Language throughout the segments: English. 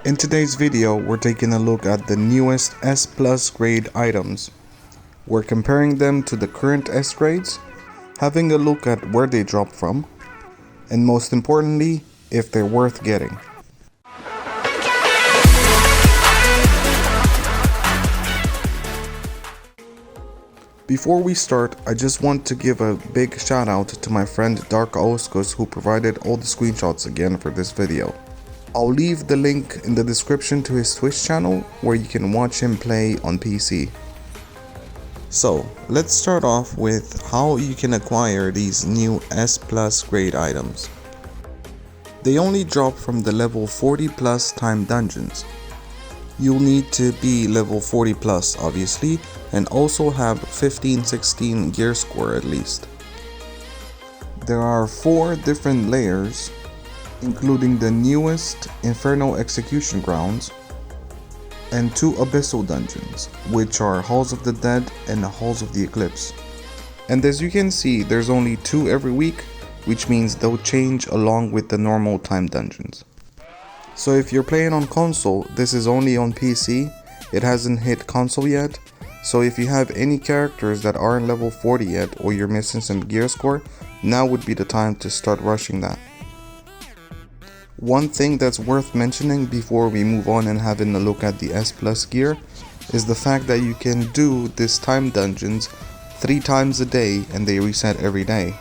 In today's video, we're taking a look at the newest S Plus grade items. We're comparing them to the current S grades, having a look at where they drop from, and most importantly, if they're worth getting. Before we start, I just want to give a big shout out to my friend Dark Oscus who provided all the screenshots again for this video. I'll leave the link in the description to his Twitch channel where you can watch him play on PC. So, let's start off with how you can acquire these new S Plus grade items. They only drop from the level 40 plus time dungeons. You'll need to be level 40 plus obviously, and also have 15-16 gear score at least. There are 4 different layers, including the newest Infernal execution grounds and 2 abyssal dungeons, which are Halls of the Dead and Halls of the Eclipse. And as you can see, there's only 2 every week, which means they'll change along with the normal time dungeons. So if you're playing on console, this is only on PC, it hasn't hit console yet, so if you have any characters that aren't level 40 yet or you're missing some gear score, now would be the time to start rushing that. One thing that's worth mentioning before we move on and having a look at the S Plus gear is the fact that you can do this time dungeons 3 times a day and they reset every day.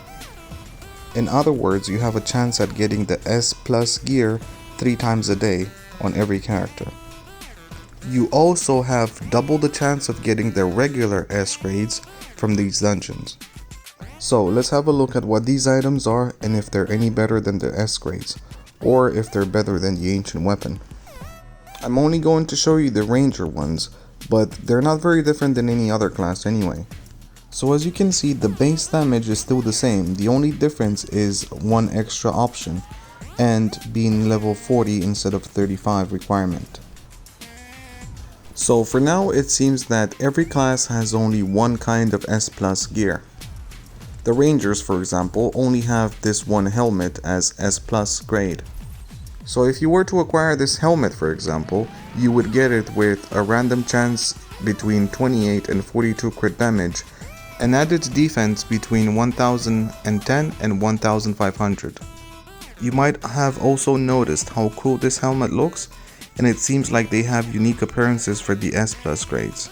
In other words, you have a chance at getting the S Plus gear 3 times a day on every character. You also have double the chance of getting the regular S grades from these dungeons. So let's have a look at what these items are and if they're any better than the S grades, or if they're better than the ancient weapon. I'm only going to show you the ranger ones, but they're not very different than any other class anyway. So as you can see, the base damage is still the same, the only difference is 1 extra option, and being level 40 instead of 35 requirement. So for now, it seems that every class has only one kind of S Plus gear. The Rangers, for example, only have this one helmet as S Plus grade. So if you were to acquire this helmet, for example, you would get it with a random chance between 28 and 42 crit damage, and added defense between 1010 and 1500. You might have also noticed how cool this helmet looks, and it seems like they have unique appearances for the S Plus grades.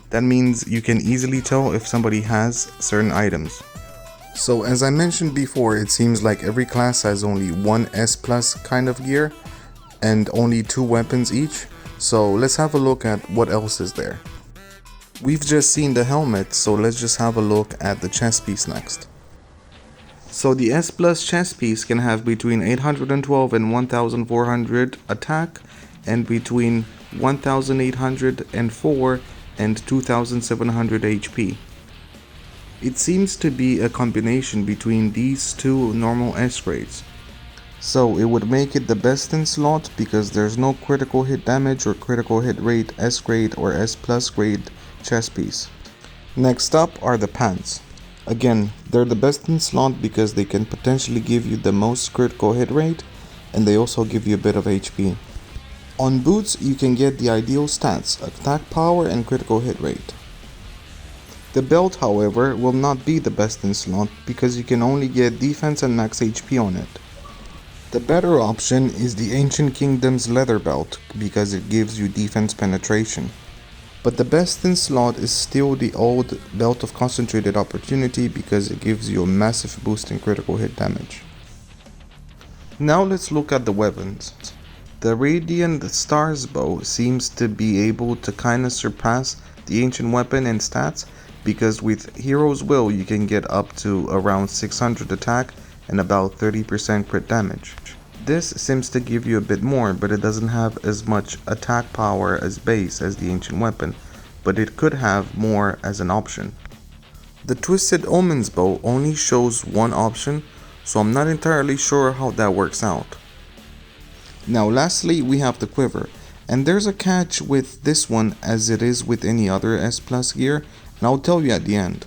That means you can easily tell if somebody has certain items. So as I mentioned before, it seems like every class has only one S Plus kind of gear and only 2 weapons each, so let's have a look at what else is there. We've just seen the helmet, so let's just have a look at the chest piece next. So the S Plus chest piece can have between 812 and 1400 attack and between 1804 and 2700 HP. It seems to be a combination between these 2 normal S grades. So it would make it the best in slot because there's no critical hit damage or critical hit rate S grade or S Plus grade chest piece. Next up are the pants. Again, they're the best in slot because they can potentially give you the most critical hit rate and they also give you a bit of HP. On boots, you can get the ideal stats, attack power and critical hit rate. The belt, however, will not be the best in slot because you can only get defense and max HP on it. The better option is the Ancient Kingdom's leather belt because it gives you defense penetration. But the best in slot is still the old Belt of Concentrated Opportunity because it gives you a massive boost in critical hit damage. Now let's look at the weapons. The Radiant Stars bow seems to be able to kinda surpass the ancient weapon in stats because with Hero's Will you can get up to around 600 attack and about 30% crit damage. This seems to give you a bit more, but it doesn't have as much attack power as base as the ancient weapon, but it could have more as an option. The Twisted Omens bow only shows one option, so I'm not entirely sure how that works out. Now lastly, we have the Quiver, and there's a catch with this one as it is with any other S Plus gear, and I'll tell you at the end.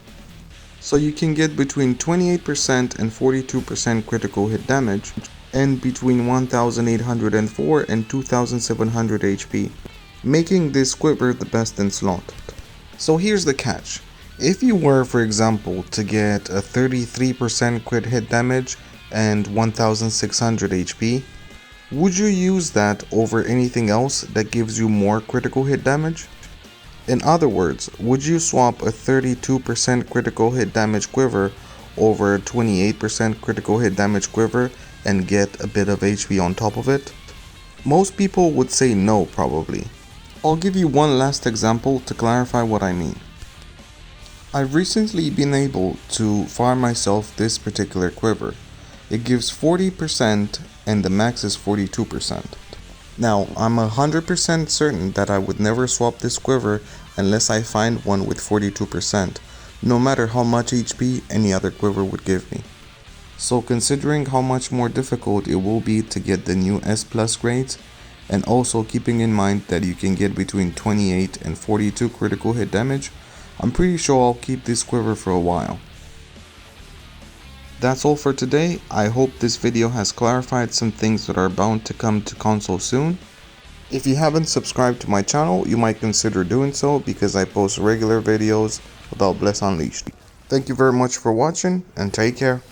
So you can get between 28% and 42% critical hit damage, and between 1804 and 2700 HP, making this Quiver the best in slot. So here's the catch. If you were, for example, to get a 33% crit hit damage and 1600 HP, would you use that over anything else that gives you more critical hit damage? In other words, would you swap a 32% critical hit damage Quiver over a 28% critical hit damage Quiver and get a bit of HP on top of it? Most people would say no, probably. I'll give you one last example to clarify what I mean. I've recently been able to farm myself this particular Quiver. It gives 40% and the max is 42%. Now, I'm 100% certain that I would never swap this Quiver unless I find one with 42%, no matter how much HP any other Quiver would give me. So considering how much more difficult it will be to get the new S+ grades, and also keeping in mind that you can get between 28 and 42 critical hit damage, I'm pretty sure I'll keep this Quiver for a while. That's all for today. I hope this video has clarified some things that are bound to come to console soon. If you haven't subscribed to my channel, you might consider doing so because I post regular videos about Bless Unleashed. Thank you very much for watching and take care.